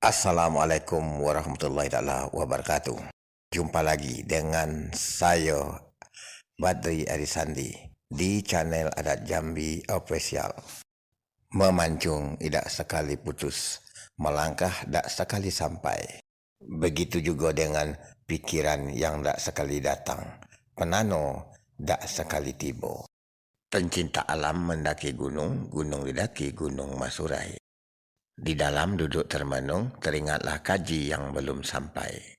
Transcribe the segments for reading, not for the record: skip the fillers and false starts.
Assalamualaikum warahmatullahi taala wabarakatuh. Jumpa lagi dengan saya Badri Arisandi di channel Adat Jambi Official. Memancung tidak sekali putus, melangkah tidak sekali sampai. Begitu juga dengan pikiran yang tidak sekali datang, penano tidak sekali tiba. Pencinta alam mendaki gunung, gunung didaki, gunung masurai. Di dalam duduk termenung, teringatlah kaji yang belum sampai.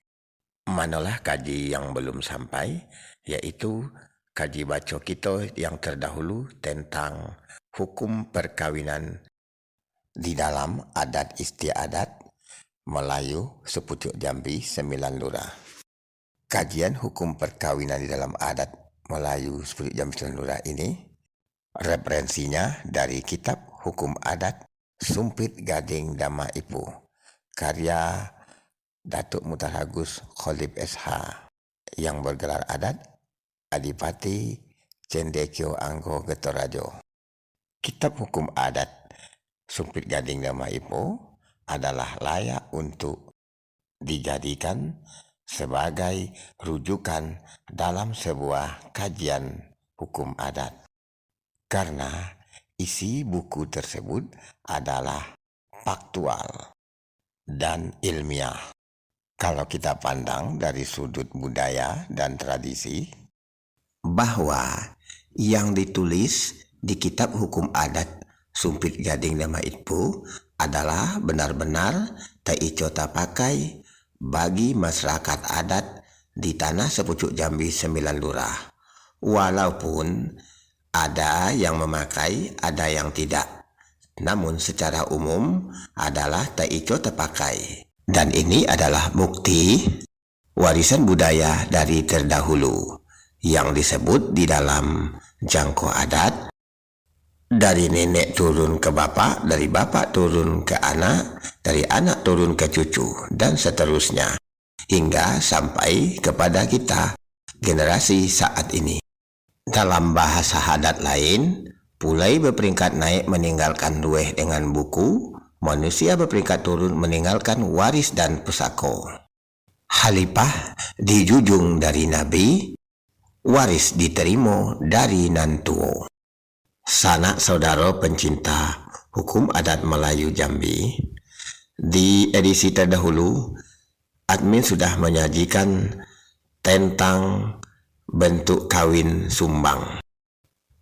Manalah kaji yang belum sampai, yaitu kaji baca kita yang terdahulu tentang hukum perkawinan di dalam adat istiadat Melayu Sepucuk Jambi 9 Lurah. Kajian hukum perkawinan di dalam adat Melayu Sepucuk Jambi 9 Lurah ini referensinya dari kitab Hukum Adat Sumpit Gading Dama Ipu, karya Datuk Mutaragus Kholib SH, yang bergelar adat Adipati Cendekyo Anggo Getorajo. Kitab Hukum Adat Sumpit Gading Dama Ipu adalah layak untuk dijadikan sebagai rujukan dalam sebuah kajian hukum adat, karena isi buku tersebut adalah faktual dan ilmiah. Kalau kita pandang dari sudut budaya dan tradisi, bahwa yang ditulis di kitab hukum adat Sumpit Gading Dama Ipu adalah benar-benar taico tapakai bagi masyarakat adat di tanah Sepucuk Jambi 9 Lurah. Walaupun ada yang memakai, ada yang tidak. Namun secara umum adalah taico terpakai. Dan ini adalah bukti warisan budaya dari terdahulu yang disebut di dalam jangko adat, dari nenek turun ke bapak, dari bapak turun ke anak, dari anak turun ke cucu, dan seterusnya, hingga sampai kepada kita generasi saat ini. Dalam bahasa adat lain, pulai berperingkat naik meninggalkan dueh dengan buku, manusia berperingkat turun meninggalkan waris dan pusako. Halipah dijujung dari Nabi, waris diterima dari nantuo. Sanak saudara pencinta hukum adat Melayu Jambi, di edisi terdahulu, admin sudah menyajikan tentang bentuk kawin sumbang.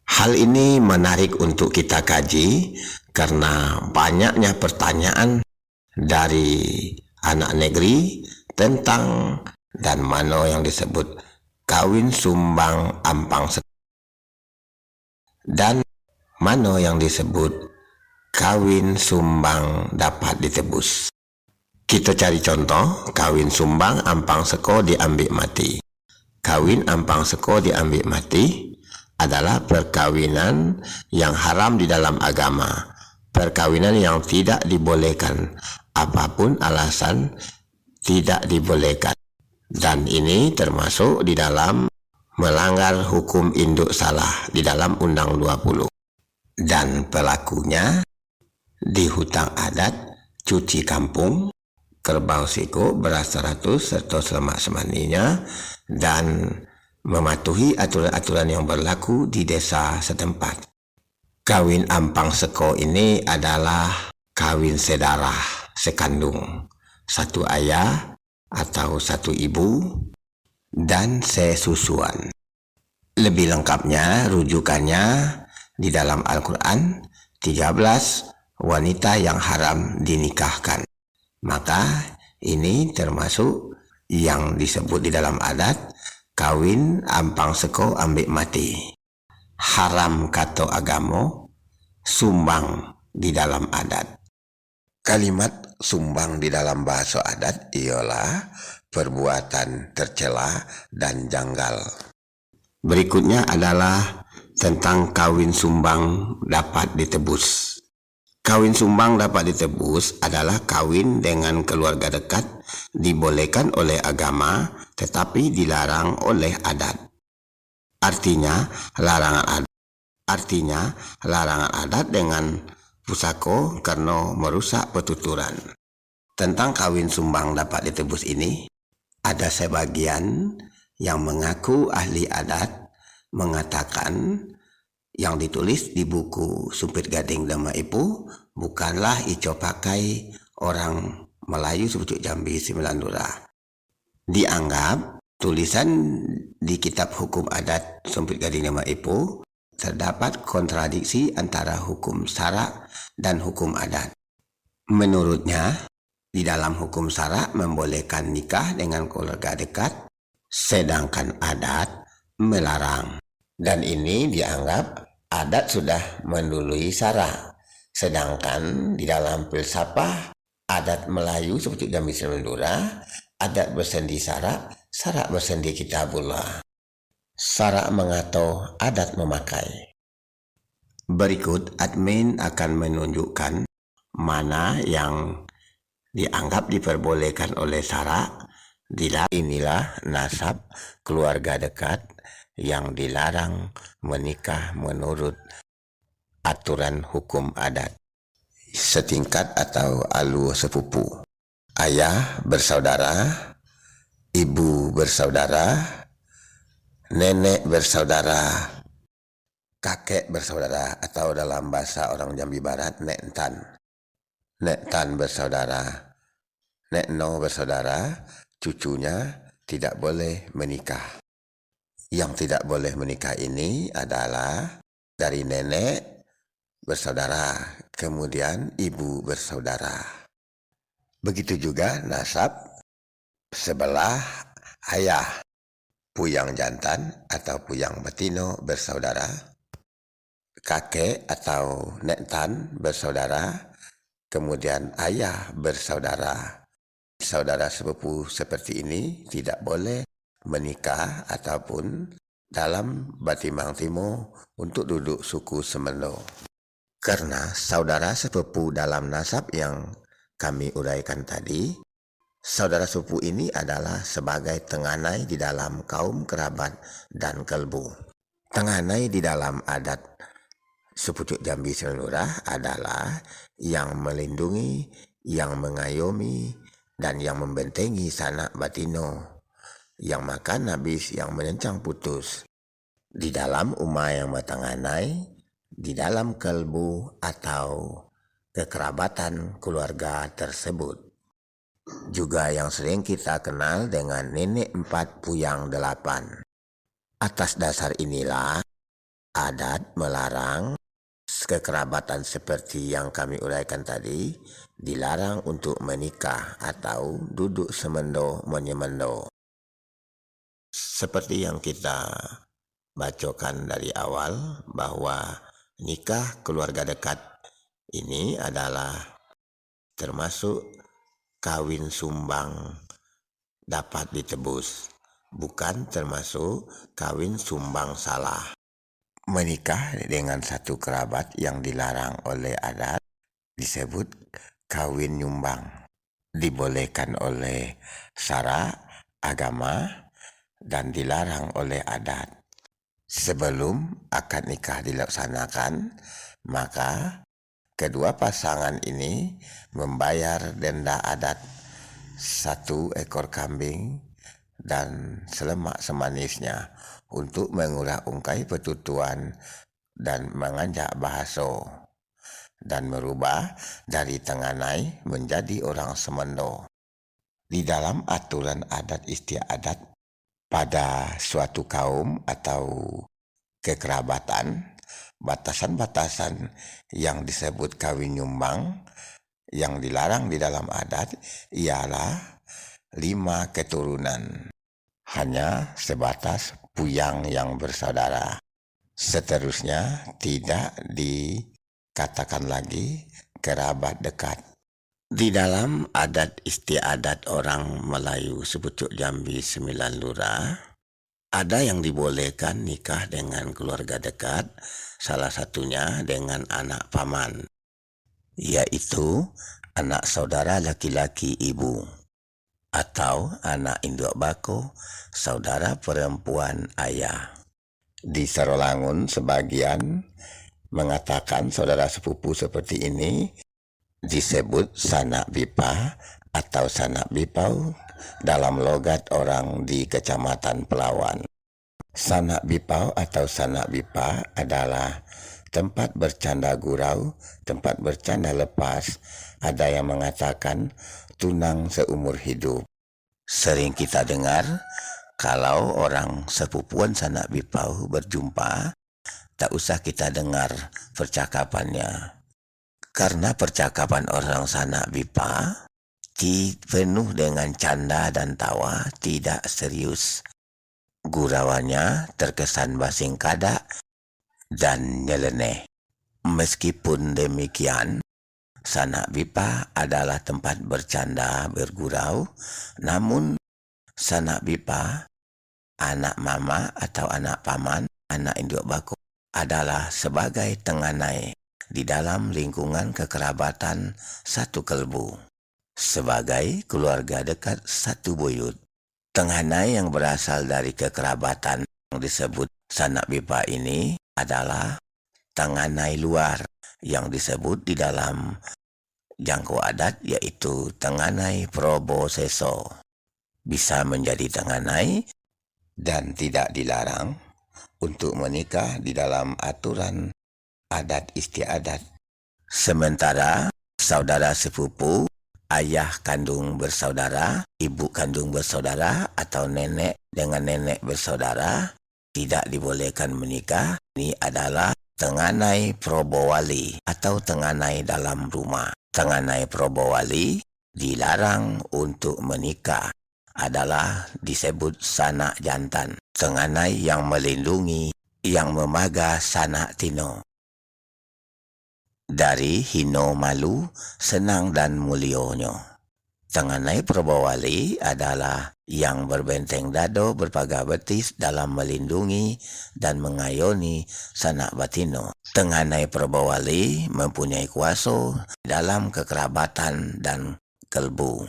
Hal ini menarik untuk kita kaji karena banyaknya pertanyaan dari anak negeri tentang dan mana yang disebut kawin sumbang ampang dan mana yang disebut kawin sumbang dapat ditebus. Kita cari contoh kawin sumbang ampang seko diambil mati. Kawin ampang seko diambil mati adalah perkawinan yang haram di dalam agama, perkawinan yang tidak dibolehkan, apapun alasan tidak dibolehkan. Dan ini termasuk di dalam melanggar hukum induk salah di dalam Undang 20. Dan pelakunya di hutang adat, cuci kampung, kerbau siko, beras 100 serta selamat semaninya, dan mematuhi aturan-aturan yang berlaku di desa setempat. Kawin ampang seko ini adalah kawin sedarah, sekandung, satu ayah atau satu ibu, dan sesusuan. Lebih lengkapnya rujukannya di dalam Al-Quran, 13 wanita yang haram dinikahkan. Maka ini termasuk yang disebut di dalam adat kawin ampang seko ambik mati. Haram kata agama, sumbang di dalam adat. Kalimat sumbang di dalam bahasa adat ialah perbuatan tercela dan janggal. Berikutnya adalah tentang kawin sumbang dapat ditebus. Kawin sumbang dapat ditebus adalah kawin dengan keluarga dekat, dibolehkan oleh agama tetapi dilarang oleh adat. Artinya larangan adat dengan pusako karena merusak petuturan. Tentang kawin sumbang dapat ditebus ini, ada sebagian yang mengaku ahli adat mengatakan yang ditulis di buku Sumpit Gading Dama Ipu bukanlah ico pakai orang Melayu sepucuk Jambi Sembilan Lurah. Dianggap tulisan di kitab hukum adat Sumpit Gading Dama Ipu terdapat kontradiksi antara hukum syarak dan hukum adat. Menurutnya, di dalam hukum syarak membolehkan nikah dengan keluarga dekat, sedangkan adat melarang. Dan ini dianggap adat sudah mendului syarak. Sedangkan di dalam filsafat adat Melayu seperti Jambi Sembilan Lurah, adat bersendi syarak, syarak bersendi kitabullah. Syarak mengatur, adat memakai. Berikut admin akan menunjukkan mana yang dianggap diperbolehkan oleh syarak. Inilah nasab keluarga dekat yang dilarang menikah menurut aturan hukum adat. Setingkat atau alur sepupu. Ayah bersaudara, ibu bersaudara, nenek bersaudara, kakek bersaudara, atau dalam bahasa orang Jambi Barat, nek entan. Nek tan bersaudara, nek no bersaudara, cucunya tidak boleh menikah. Yang tidak boleh menikah ini adalah dari nenek bersaudara, kemudian ibu bersaudara. Begitu juga nasab sebelah ayah, puyang jantan atau puyang betino bersaudara, kakek atau nek tan bersaudara, kemudian ayah bersaudara. Saudara sepupu seperti ini tidak boleh menikah ataupun dalam batimang timo untuk duduk suku semendo. Karena saudara sepupu dalam nasab yang kami uraikan tadi, saudara sepupu ini adalah sebagai tenganai di dalam kaum kerabat dan kelbu. Tenganai di dalam adat sepucuk Jambi Sembilan Lurah adalah yang melindungi, yang mengayomi, dan yang membentengi sanak batino, yang makan habis, yang menencang putus. Di dalam umah yang bertenganai, di dalam kelbu atau kekerabatan keluarga tersebut. Juga yang sering kita kenal dengan nenek 4 puyang 8. Atas dasar inilah adat melarang kekerabatan seperti yang kami uraikan tadi, dilarang untuk menikah atau duduk semendo menyemendo. Seperti yang kita bacokan dari awal bahwa nikah keluarga dekat ini adalah termasuk kawin sumbang dapat ditebus, bukan termasuk kawin sumbang salah. Menikah dengan satu kerabat yang dilarang oleh adat disebut kawin nyumbang. Dibolehkan oleh syarak, agama, dan dilarang oleh adat. Sebelum akad nikah dilaksanakan, maka kedua pasangan ini membayar denda adat 1 ekor kambing dan selemak semanisnya untuk mengulah-ungkai petutuan dan mengajak bahasa dan merubah dari tenganai menjadi orang semendo. Di dalam aturan adat istiadat pada suatu kaum atau kekerabatan, batasan-batasan yang disebut kawin nyumbang yang dilarang di dalam adat ialah 5 keturunan. Hanya sebatas puyang yang bersaudara. Seterusnya tidak dikatakan lagi kerabat dekat. Di dalam adat istiadat orang Melayu sepucuk Jambi Sembilan Lurah, ada yang dibolehkan nikah dengan keluarga dekat, salah satunya dengan anak paman, yaitu anak saudara laki-laki ibu, atau anak induk bako, saudara perempuan ayah. Di Sarolangun sebagian mengatakan saudara sepupu seperti ini disebut sanak bipa atau sanak bipau dalam logat orang di Kecamatan Pelawan. Sanak bipau atau sanak bipa adalah tempat bercanda gurau, tempat bercanda lepas. Ada yang mengatakan tunang seumur hidup. Sering kita dengar kalau orang sepupuan sanak bipau berjumpa, tak usah kita dengar percakapannya. Karena percakapan orang sanak bipa penuh dengan canda dan tawa, tidak serius. Gurauannya terkesan basing kada dan nyeleneh. Meskipun demikian, sanak bipa adalah tempat bercanda bergurau, namun sanak bipa, anak mama atau anak paman, anak induk bako adalah sebagai tenganai di dalam lingkungan kekerabatan satu kelbu, sebagai keluarga dekat satu buyut. Tenganai yang berasal dari kekerabatan yang disebut sanak bipa ini adalah tenganai luar yang disebut di dalam jangkau adat, yaitu tenganai Probo Seso. Bisa menjadi tenganai dan tidak dilarang untuk menikah di dalam aturan adat istiadat. Sementara saudara sepupu, ayah kandung bersaudara, ibu kandung bersaudara, atau nenek dengan nenek bersaudara tidak dibolehkan menikah. Ini adalah tenganai probowali atau tenganai dalam rumah. Tenganai probowali dilarang untuk menikah adalah disebut sanak jantan. Tenganai yang melindungi, yang memaga sanak tino. Dari hino malu, senang dan mulionyo. Tenganai probowali adalah yang berbenteng dado berpaga betis dalam melindungi dan mengayoni sanak batino. Tenganai probowali mempunyai kuasa dalam kekerabatan dan kelbu,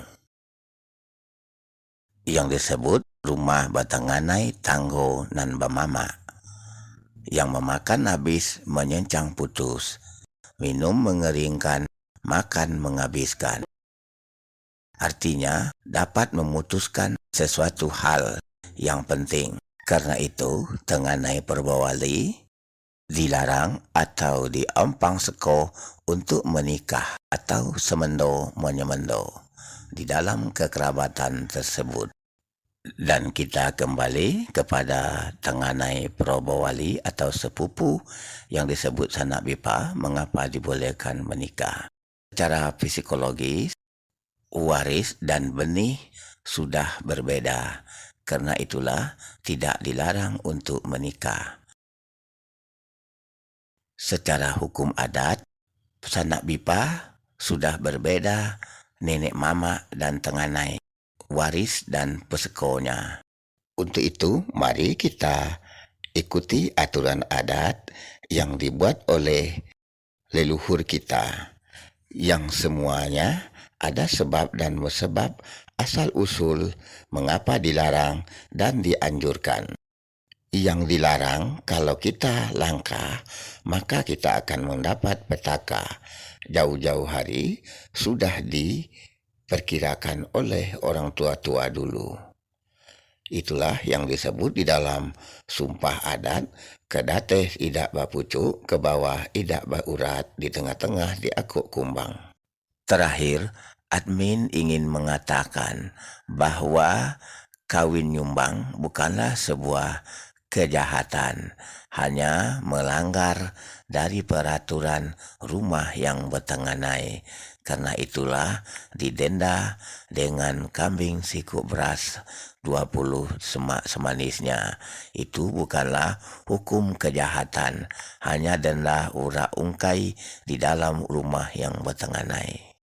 yang disebut rumah batanganai tanggo nan bamama, yang memakan habis menyencang putus, minum mengeringkan, makan menghabiskan. Artinya dapat memutuskan sesuatu hal yang penting. Karena itu tenganai probowali dilarang atau diompang seko untuk menikah atau semendo menyemendo di dalam kekerabatan tersebut. Dan kita kembali kepada tenganai probowali atau sepupu yang disebut sanak bipa, mengapa dibolehkan menikah. Secara psikologis, waris dan benih sudah berbeda. Karena itulah tidak dilarang untuk menikah. Secara hukum adat, sanak bipa sudah berbeda nenek mama dan tenganai, waris dan pesekonya. Untuk itu, mari kita ikuti aturan adat yang dibuat oleh leluhur kita, yang semuanya ada sebab dan musabab asal-usul mengapa dilarang dan dianjurkan. Yang dilarang, kalau kita langkah, maka kita akan mendapat petaka. Jauh-jauh hari sudah diperkirakan oleh orang tua-tua dulu. Itulah yang disebut di dalam sumpah adat, kedate idak bapucuk, ke bawah idak baurat, di tengah-tengah diakuk kumbang. Terakhir, admin ingin mengatakan bahwa kawin nyumbang bukanlah sebuah kejahatan, hanya melanggar dari peraturan rumah yang bertenganai. Karena itulah didenda dengan kambing sikuk beras 20 semak semanisnya. Itu bukanlah hukum kejahatan, hanya denda urak ungkai di dalam rumah yang bertenganai.